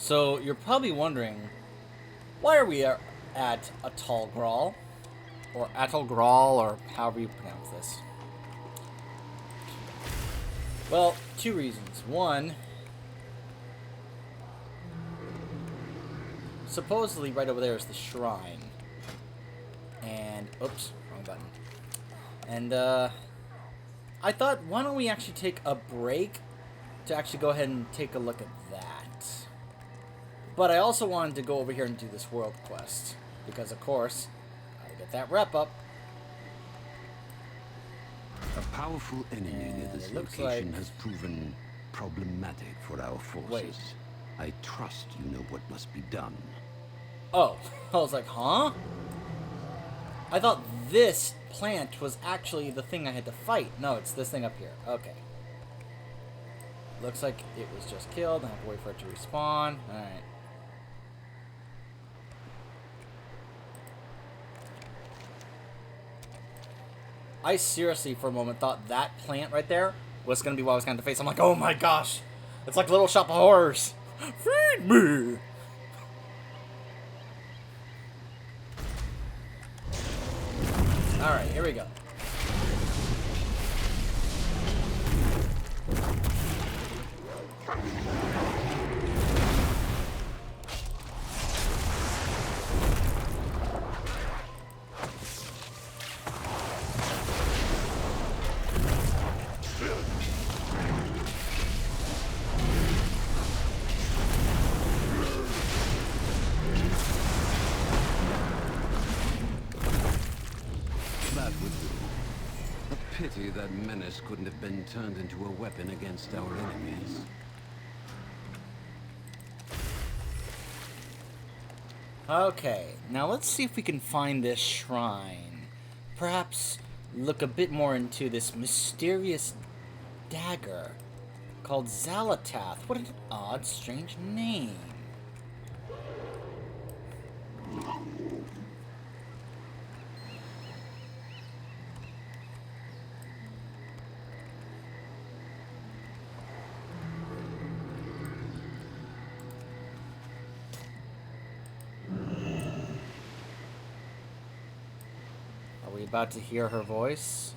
So you're probably wondering, why are we at Atoll Grawl? Or Atoll Grawl, or however you pronounce this. Well, two reasons. One, supposedly right over there is the shrine. And, oops, wrong button. And, I thought, why don't we actually take a break to actually go ahead and take a look at that. But I also wanted to go over here and do this world quest. Because, of course, gotta get that rep up. A powerful enemy near this location has proven problematic for our forces. Wait. I trust you know what must be done. Oh, I was like, huh? I thought this plant was actually the thing I had to fight. No, it's this thing up here. Okay. Looks like it was just killed. I have to wait for it to respawn. Alright. I seriously, for a moment, thought that plant right there was going to be what I was going to face. I'm like, oh my gosh. It's like Little Shop of Horrors. Feed me. Alright, here we go. That would do. A pity that menace couldn't have been turned into a weapon against our enemies. Okay, now let's see if we can find this shrine. Perhaps look a bit more into this mysterious dagger called Zalatath. What an odd, strange name. Are we about to hear her voice?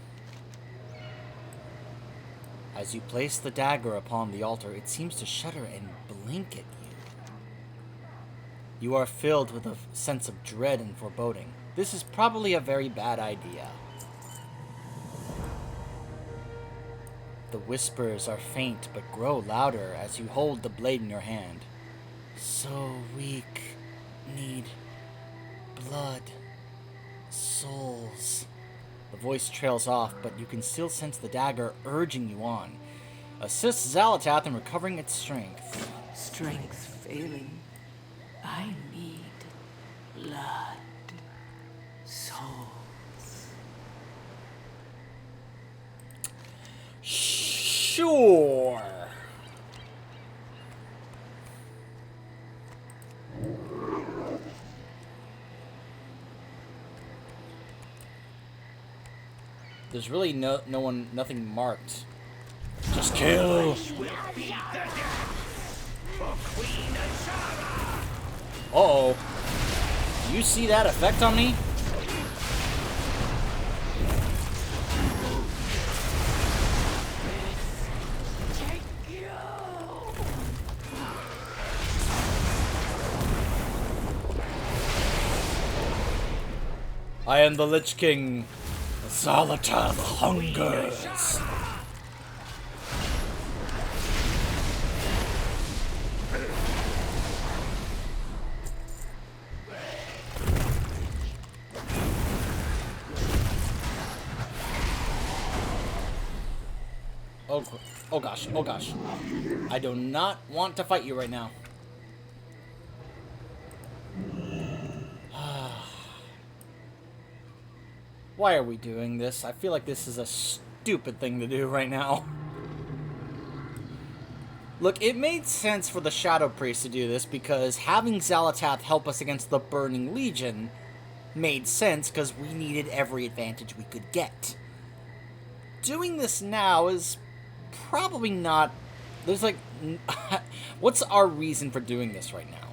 As you place the dagger upon the altar, it seems to shudder and blink at you. You are filled with a sense of dread and foreboding. This is probably a very bad idea. The whispers are faint but grow louder as you hold the blade in your hand. So weak, need blood, souls. The voice trails off, but you can still sense the dagger urging you on. Assist Zalatath in recovering its strength. Strength failing. I need blood. Souls. Sure. There's really nothing marked. Just kill. Uh-oh. You see that effect on me? I am the Lich King. Zalatath hungers. Oh gosh, oh gosh. I do not want to fight you right now. Why are we doing this? I feel like this is a stupid thing to do right now. Look, it made sense for the Shadow Priest to do this because having Zalatath help us against the Burning Legion made sense because we needed every advantage we could get. Doing this now is probably not There's like... What's our reason for doing this right now?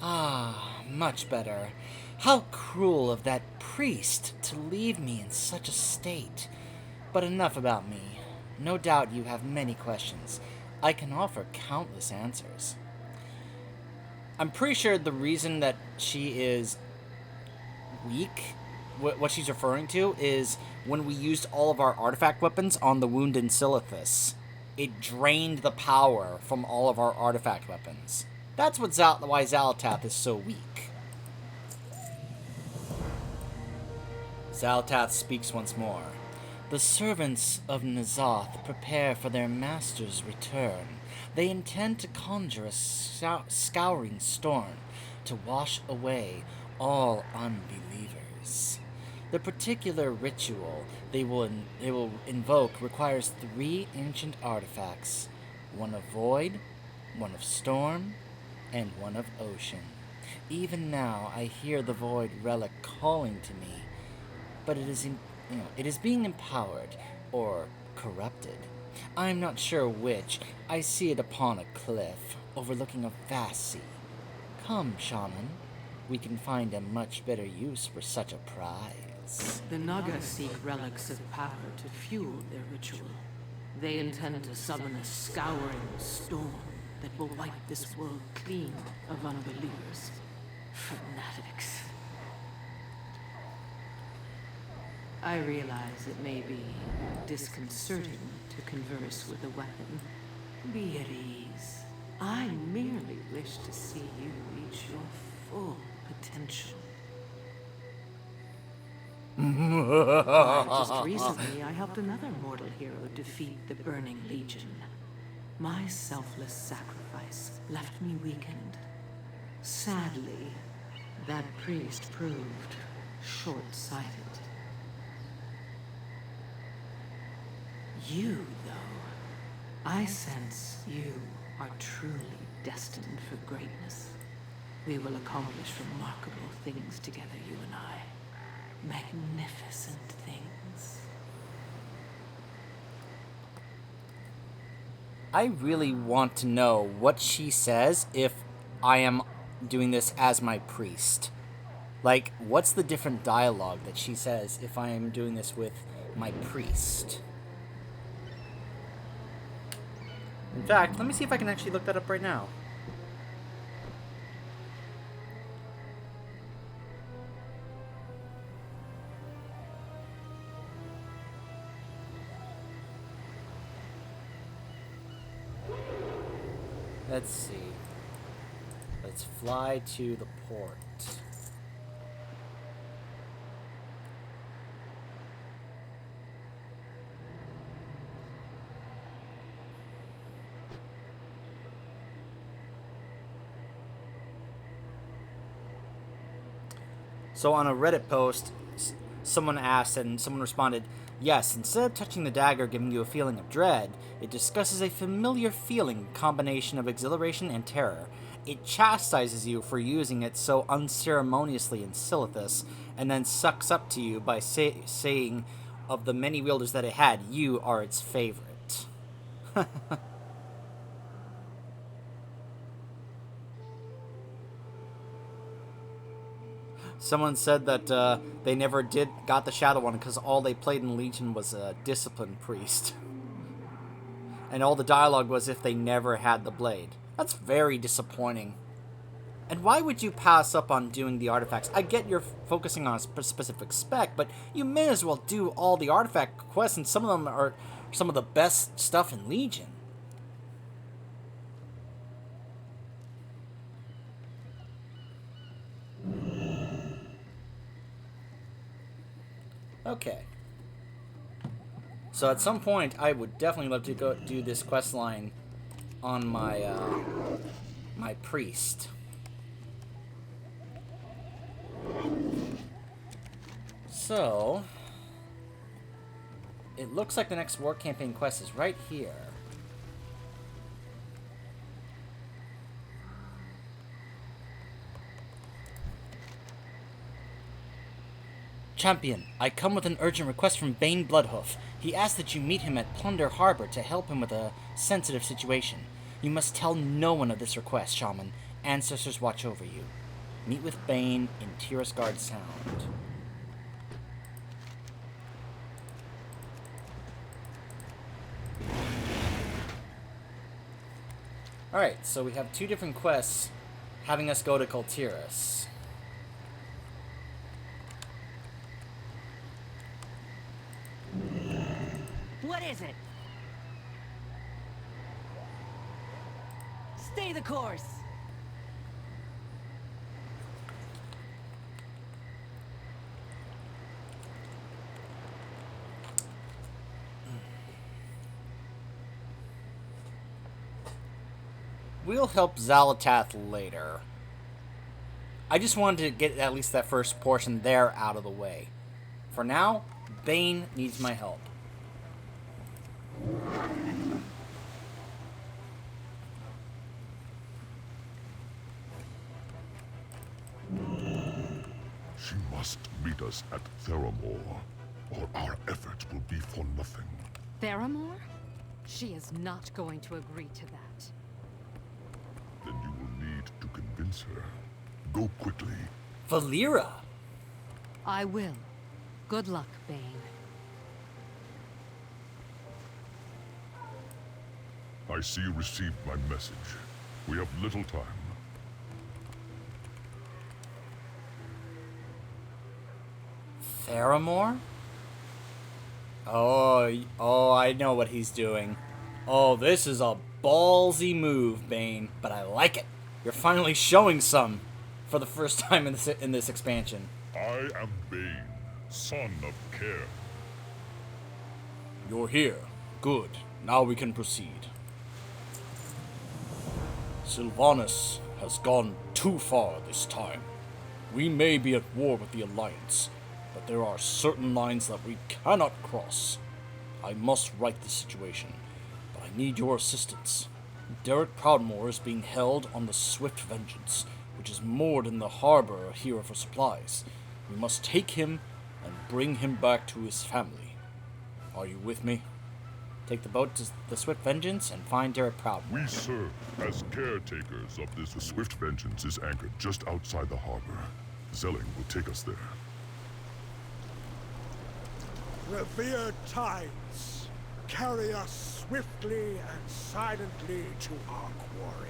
Ah, much better. How cruel of that priest to leave me in such a state. But enough about me. No doubt you have many questions. I can offer countless answers. I'm pretty sure the reason that she is weak, what she's referring to, is when we used all of our artifact weapons on the wounded Silithus. It drained the power from all of our artifact weapons. That's why Xal'atath is so weak. Xal'atath speaks once more. The servants of N'Zoth prepare for their master's return. They intend to conjure a scouring storm to wash away all unbelievers. The particular ritual they will invoke requires 3 ancient artifacts, one of void, one of storm, and one of ocean. Even now I hear the void relic calling to me, but it is being empowered or corrupted. I'm not sure which. I see it upon a cliff overlooking a vast sea. Come, shaman. We can find a much better use for such a prize. The Naga seek relics of power to fuel their ritual. They intend to summon a scouring storm that will wipe this world clean of unbelievers. Fanatics. I realize it may be disconcerting to converse with a weapon. Be at ease. I merely wish to see you reach your full potential. Just recently, I helped another mortal hero defeat the Burning Legion. My selfless sacrifice left me weakened. Sadly, that priest proved short-sighted. You, though, I sense you are truly destined for greatness. We will accomplish remarkable things together, you and I. Magnificent things. I really want to know what she says if I am doing this as my priest. Like, what's the different dialogue that she says if I am doing this with my priest? In fact, let me see if I can actually look that up right now. Let's see. Let's fly to the port. So on a Reddit post, someone asked and someone responded, yes, instead of touching the dagger giving you a feeling of dread, it discusses a familiar feeling combination of exhilaration and terror. It chastises you for using it so unceremoniously in Silithus, and then sucks up to you by saying of the many wielders that it had, you are its favorite. Someone said that they never got the Shadow one because all they played in Legion was a Discipline Priest. And all the dialogue was if they never had the blade. That's very disappointing. And why would you pass up on doing the artifacts? I get you're focusing on a specific spec, but you may as well do all the artifact quests, and some of them are some of the best stuff in Legion. Okay. So at some point, I would definitely love to go do this quest line on my my priest. So it looks like the next war campaign quest is right here. Champion, I come with an urgent request from Bane Bloodhoof. He asked that you meet him at Plunder Harbor to help him with a sensitive situation. You must tell no one of this request, Shaman. Ancestors watch over you. Meet with Bane in Tirisgard Sound. Alright, so we have 2 different quests having us go to Kultiris. What is it? Stay the course. We'll help Xalatath later. I just wanted to get at least that first portion there out of the way. For now, Bane needs my help. She must meet us at Theramore, or our efforts will be for nothing. Theramore? She is not going to agree to that. Then you will need to convince her. Go quickly. Valera! I will. Good luck, Bane. I see you received my message. We have little time. Theramore? Oh, I know what he's doing. Oh, this is a ballsy move, Bane, but I like it. You're finally showing some for the first time in this expansion. I am Bane, son of Care. You're here. Good. Now we can proceed. Sylvanas has gone too far this time. We may be at war with the Alliance, but there are certain lines that we cannot cross. I must right the situation, but I need your assistance. Derek Proudmoore is being held on the Swift Vengeance, which is moored in the harbor here for supplies. We must take him and bring him back to his family. Are you with me? Take the boat to the Swift Vengeance and find Derek Proudmoore. We serve as caretakers of this. The Swift Vengeance is anchored just outside the harbor. Zelling will take us there. Revered tides, carry us swiftly and silently to our quarry.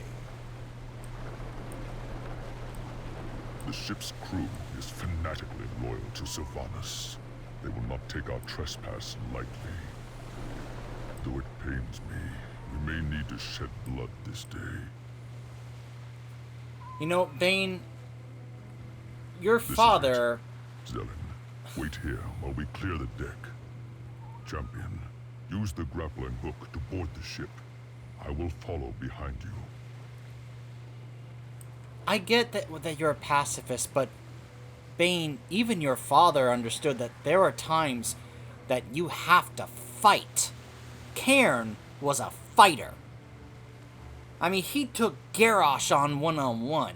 The ship's crew is fanatically loyal to Sylvanas. They will not take our trespass lightly. Though it pains me, we may need to shed blood this day. You know, Bane, your father... Zelling, wait here while we clear the deck. Champion, use the grappling hook to board the ship. I will follow behind you. I get that you're a pacifist, but Bane, even your father understood that there are times that you have to fight. Cairn was a fighter. I mean, he took Garrosh on one-on-one.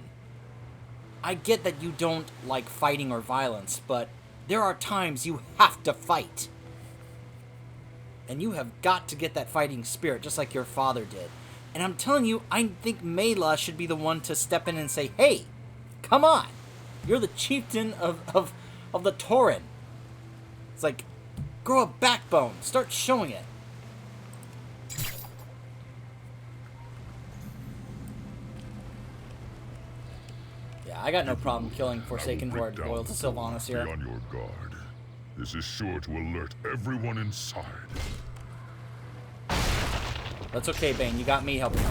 I get that you don't like fighting or violence, but there are times you have to fight. And you have got to get that fighting spirit, just like your father did. And I'm telling you, I think Mela should be the one to step in and say, hey, come on. You're the chieftain of the Tauren. It's like, grow a backbone. Start showing it. Yeah, I got no problem killing Forsaken Horde loyal to Sylvanas here. Be on your guard. This is sure to alert everyone inside. That's okay, Bane. You got me helping.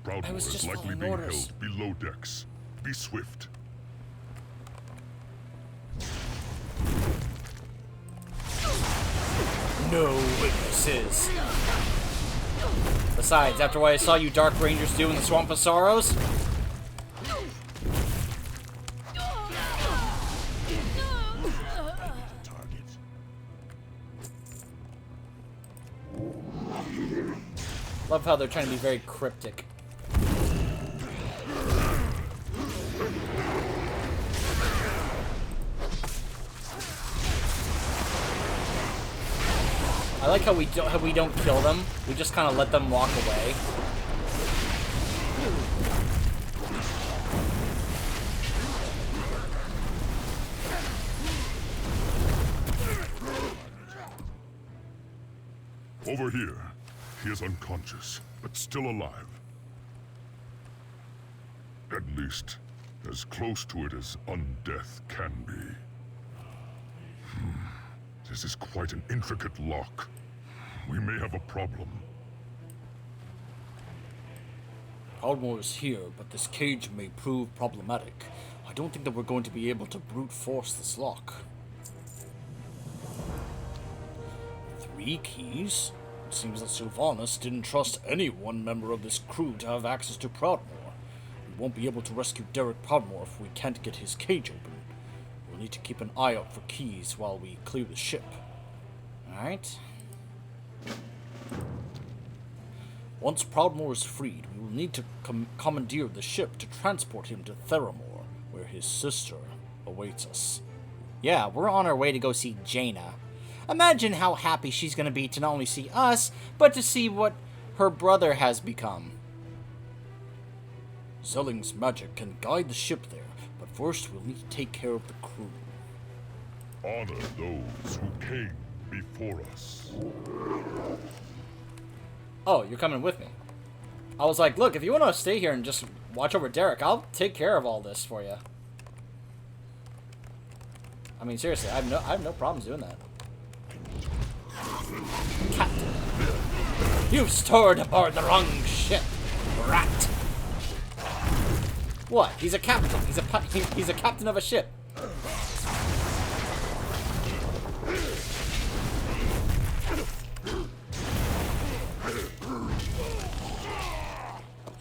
Proudmoore was is just likely following being orders. held below decks. Be swift. No witnesses. Besides, after what I saw you Dark Rangers do in the Swamp of Sorrows, Target. Love how they're trying to be very cryptic. I like how we don't kill them. We just kind of let them walk away. Over here. He is unconscious, but still alive. At least, as close to it as undeath can be. This is quite an intricate lock. We may have a problem. Proudmoore is here, but this cage may prove problematic. I don't think that we're going to be able to brute force this lock. 3 keys? It seems that Sylvanas didn't trust any one member of this crew to have access to Proudmoore. We won't be able to rescue Derek Proudmoore if we can't get his cage open. We'll need to keep an eye out for keys while we clear the ship. Alright. Once Proudmoore is freed, we will need to commandeer the ship to transport him to Theramore, where his sister awaits us. Yeah, we're on our way to go see Jaina. Imagine how happy she's going to be to not only see us, but to see what her brother has become. Zelling's magic can guide the ship there, but first we'll need to take care of the crew. Honor those who came before us. Oh, you're coming with me. I was like, look, if you want to stay here and just watch over Derek, I'll take care of all this for you. I mean, seriously, I have no problems doing that. Captain, you've stored aboard the wrong ship, rat. What? He's a captain. He's a captain of a ship.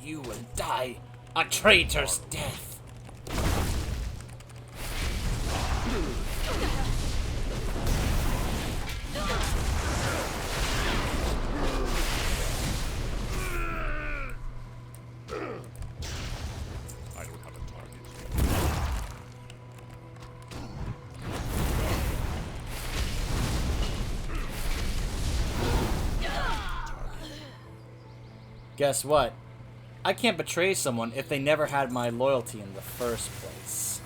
You will die a traitor's death. I don't have a target. Guess what? I can't betray someone if they never had my loyalty in the first place.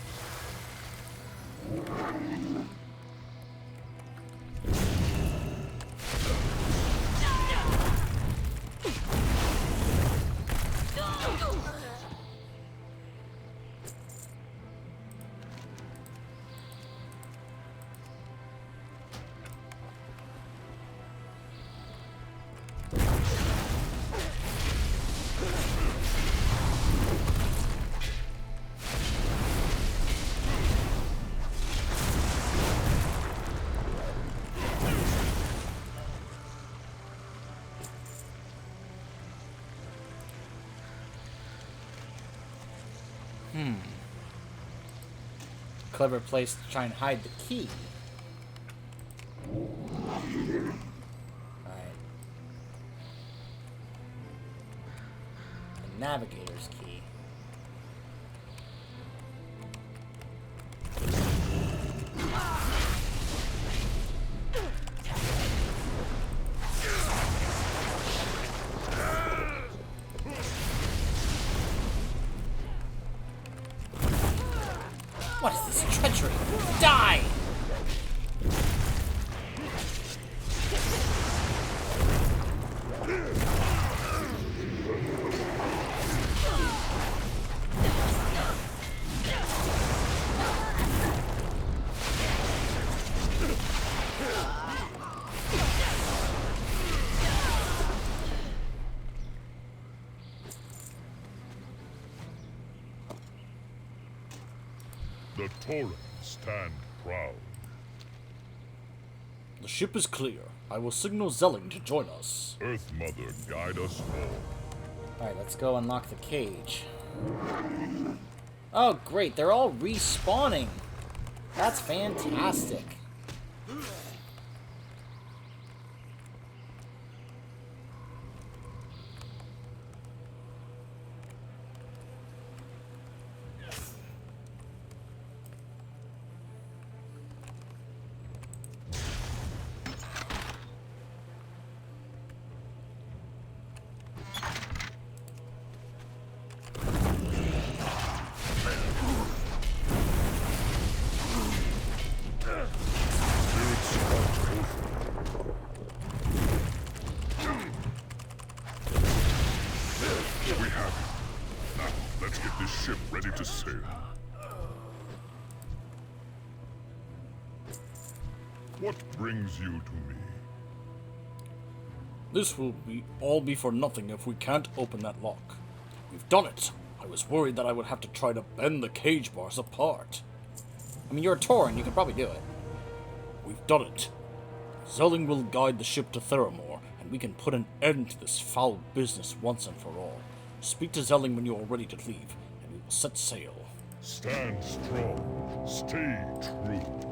Clever place to try and hide the key. Alright. The navigator's key. What is this treachery? Die! The Torrens stand proud. The ship is clear. I will signal Zelling to join us. Earth Mother, guide us all. Alright, let's go unlock the cage. Oh, great. They're all respawning. That's fantastic. ready to sail. What brings you to me? This will all be for nothing if we can't open that lock. We've done it. I was worried that I would have to try to bend the cage bars apart. I mean, you're a Tauren, you can probably do it. We've done it. Zelling will guide the ship to Theramore, and we can put an end to this foul business once and for all. Speak to Zelling when you are ready to leave, and we will set sail. Stand strong. Stay true.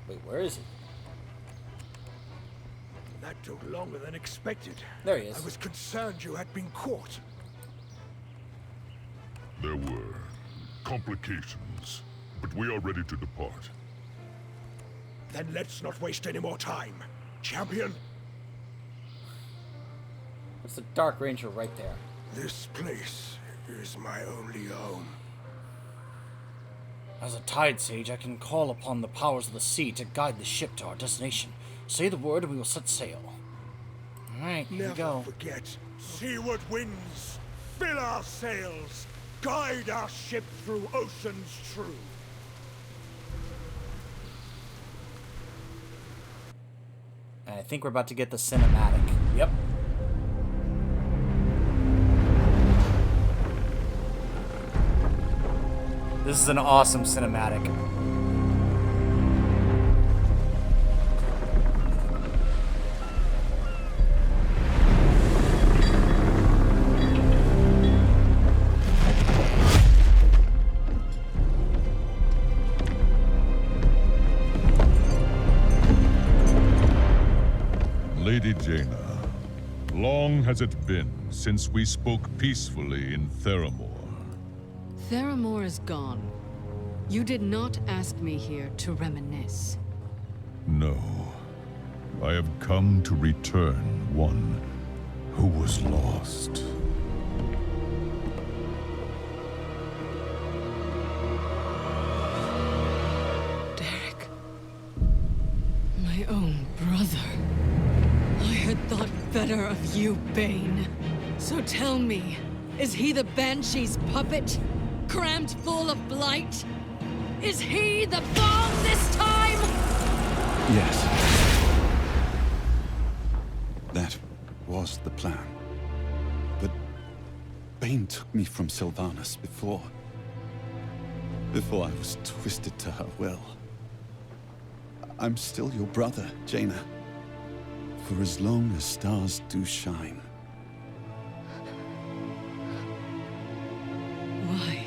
Wait, where is he? That took longer than expected. There he is. I was concerned you had been caught. There were complications, but we are ready to depart. Then let's not waste any more time. Champion, That's the Dark Ranger right there. this place is my only home. As a Tide Sage, I can call upon the powers of the sea to guide the ship to our destination. Say the word and we will set sail. Alright, here we Never go. forget. Seaward winds, fill our sails, guide our ship through oceans true. And I think we're about to get the cinematic. Yep. This is an awesome cinematic. Lady Jaina, long has it been since we spoke peacefully in Theramore. Theramore is gone. You did not ask me here to reminisce. No. I have come to return one who was lost. Derek. My own brother. I had thought better of you, Bane. So tell me, is he the Banshee's puppet? Crammed full of blight? Is he the bomb this time? Yes. That was the plan. But Bane took me from Sylvanas before I was twisted to her will. I'm still your brother, Jaina. For as long as stars do shine. Why?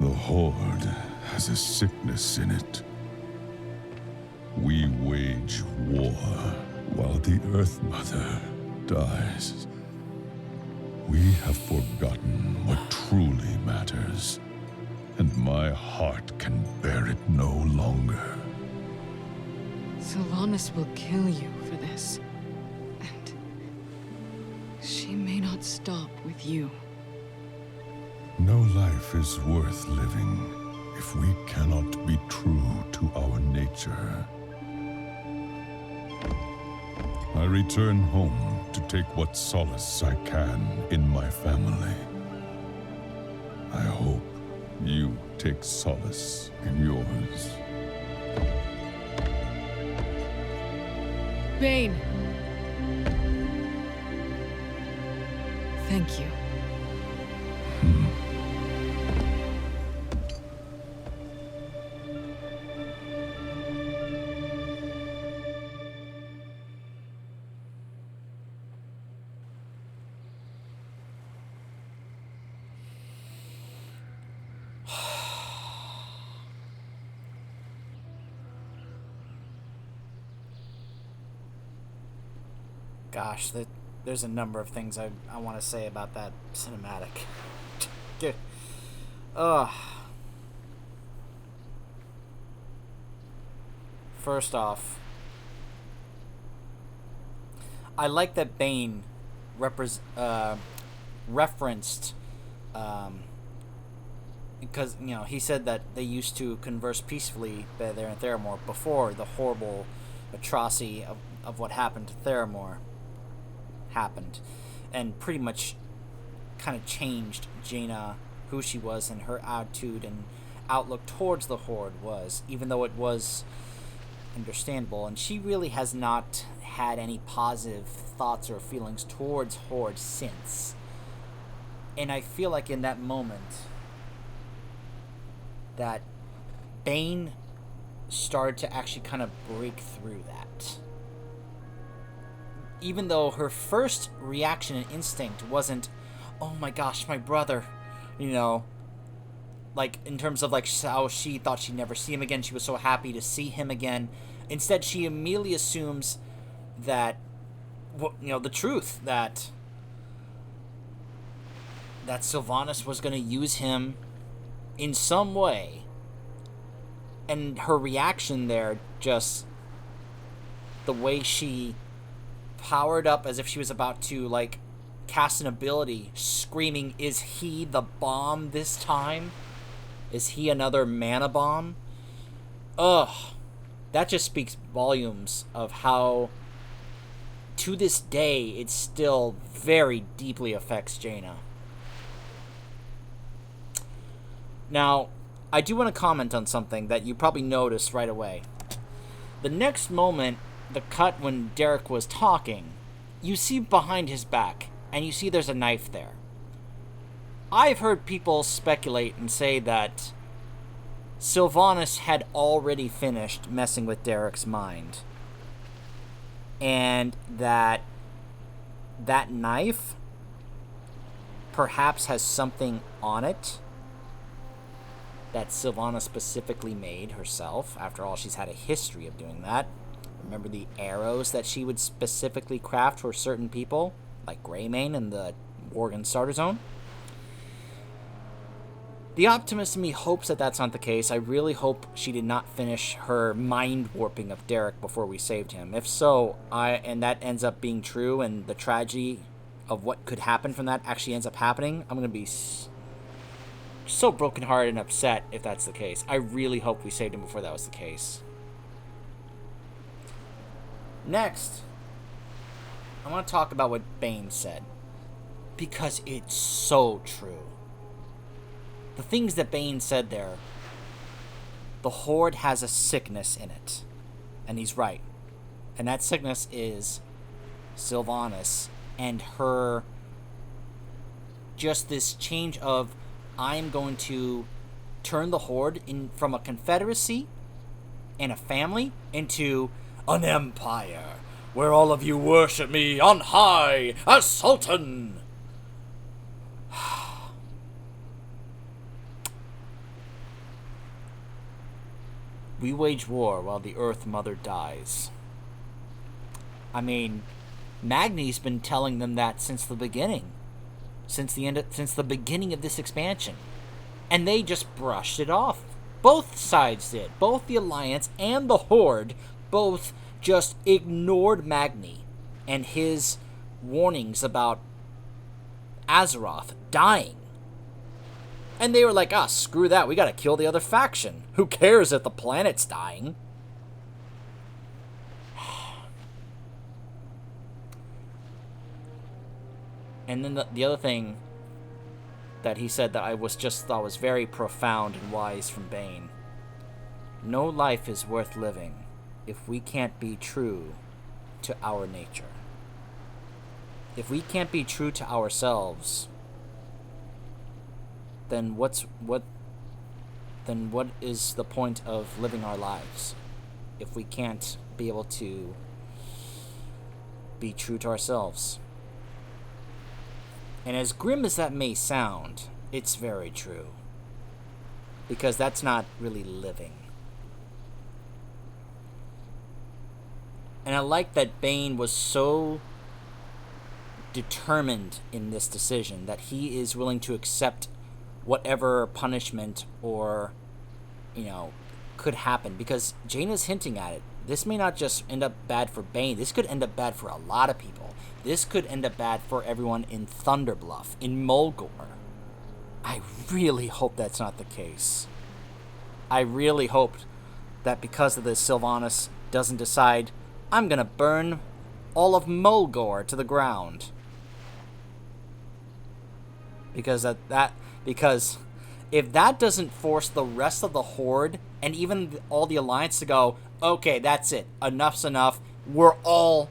The Horde has a sickness in it. We wage war while the Earth Mother dies. We have forgotten what truly matters, and my heart can bear it no longer. Sylvanas will kill you for this. And she may not stop with you. No life is worth living if we cannot be true to our nature. I return home to take what solace I can in my family. I hope you take solace in yours. Bane! Thank you. Gosh, there's a number of things I want to say about that cinematic. Dude. Ugh. First off, I like that Bane referenced, because, you know, he said that they used to converse peacefully there in Theramore before the horrible atrocity of what happened to Theramore happened, and pretty much kind of changed Jaina, who she was, and her attitude and outlook towards the Horde was, even though it was understandable. And she really has not had any positive thoughts or feelings towards Horde since. And I feel like in that moment that Bane started to actually kind of break through that. Even though her first reaction and instinct wasn't, oh my gosh, my brother, you know, like in terms of like how she thought she'd never see him again, she was so happy to see him again. Instead, she immediately assumes that, you know, the truth, that Sylvanas was going to use him in some way. And her reaction there, just the way she powered up as if she was about to, like, cast an ability, screaming, is he the bomb this time? Is he another mana bomb? Ugh. That just speaks volumes of how, to this day, it still very deeply affects Jaina. Now, I do want to comment on something that you probably noticed right away. The next moment, the cut when Derek was talking, you see behind his back, and you see there's a knife there. I've heard people speculate and say that Sylvanas had already finished messing with Derek's mind, and that knife perhaps has something on it that Sylvana specifically made herself. After all, she's had a history of doing that. Remember the arrows that she would specifically craft for certain people, like Greymane in the Worgen Starter Zone? The optimist in me hopes that that's not the case. I really hope she did not finish her mind warping of Derek before we saved him. If so, and that ends up being true, and the tragedy of what could happen from that actually ends up happening, I'm going to be so brokenhearted and upset if that's the case. I really hope we saved him before that was the case. Next, I want to talk about what Bane said, because it's so true. The things that Bane said there, the Horde has a sickness in it, and he's right. And that sickness is Sylvanas and her, just this change of, I'm going to turn the Horde from a confederacy and a family into an empire where all of you worship me on high as Sultan. We wage war while the Earth Mother dies. I mean, Magni's been telling them that since the beginning. Since the beginning of this expansion. And they just brushed it off. Both sides did. Both the Alliance and the Horde both just ignored Magni and his warnings about Azeroth dying. And they were like, screw that, we gotta kill the other faction. Who cares if the planet's dying? And then the other thing that he said that I thought was very profound and wise from Bane. No life is worth living if we can't be true to our nature. If we can't be true to ourselves, then what is the point of living our lives if we can't be able to be true to ourselves? And as grim as that may sound, it's very true. Because that's not really living. And I like that Bane was so determined in this decision that he is willing to accept whatever punishment or, could happen. Because Jaina's hinting at it. this may not just end up bad for Bane. This could end up bad for a lot of people. This could end up bad for everyone in Thunderbluff, in Mulgore. I really hope that's not the case. I really hope that because of this, Sylvanas doesn't decide, I'm going to burn all of Mulgore to the ground. Because because if that doesn't force the rest of the Horde and even all the Alliance to go, okay, that's it, enough's enough, we're all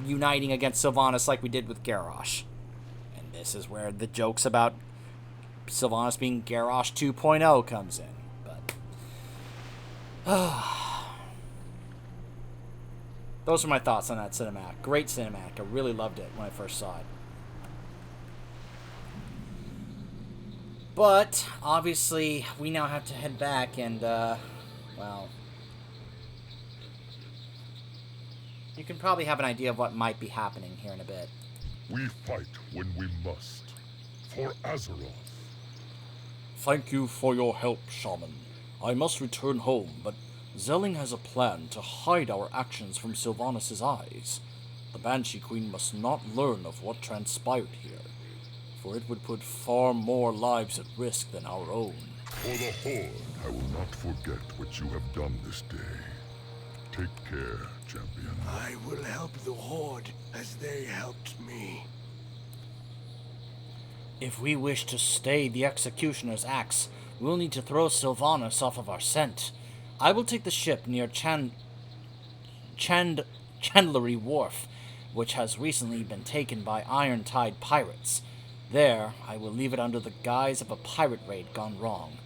uniting against Sylvanas like we did with Garrosh. And this is where the jokes about Sylvanas being Garrosh 2.0 comes in. But those are my thoughts on that cinematic. Great cinematic. I really loved it when I first saw it. But obviously we now have to head back and well, you can probably have an idea of what might be happening here in a bit. We fight when we must. For Azeroth. Thank you for your help, Shaman. I must return home, but Zelling has a plan to hide our actions from Sylvanas' eyes. The Banshee Queen must not learn of what transpired here, for it would put far more lives at risk than our own. For the Horde, I will not forget what you have done this day. Take care, champion. I will help the Horde as they helped me. If we wish to stay the Executioner's axe, we'll need to throw Sylvanas off of our scent. I will take the ship near Chandlery Wharf, which has recently been taken by Iron Tide pirates. There, I will leave it under the guise of a pirate raid gone wrong.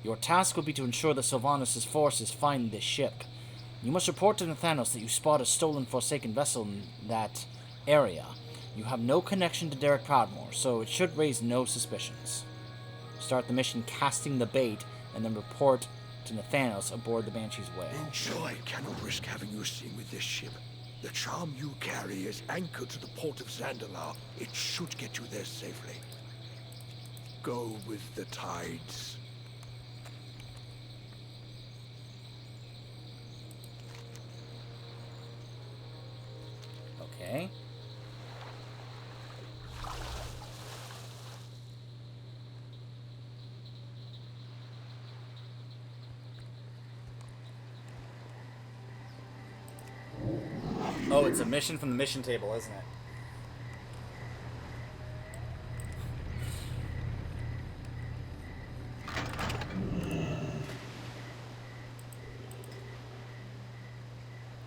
Your task will be to ensure that Sylvanas' forces find this ship. You must report to Nathanos that you spot a stolen Forsaken vessel in that area. You have no connection to Derek Proudmoore, so it should raise no suspicions. Start the mission casting the bait, and then report to Nathanos aboard the Banshee's Whale. Enjoy. Cannot risk having you seen with this ship. The charm you carry is anchored to the port of Zandalar. It should get you there safely. Go with the tides. Okay. Oh, it's a mission from the mission table, isn't it?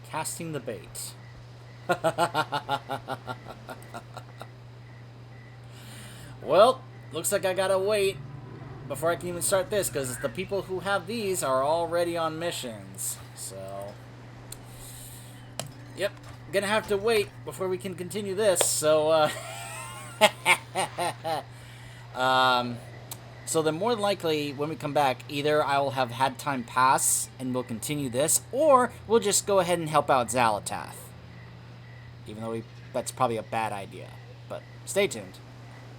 Casting the bait. Well, looks like I gotta wait before I can even start this, because the people who have these are already on missions. So, yep, gonna have to wait before we can continue this. So, so then more than likely when we come back, either I will have had time pass and we'll continue this, or we'll just go ahead and help out Xalatath. Even though that's probably a bad idea, but stay tuned.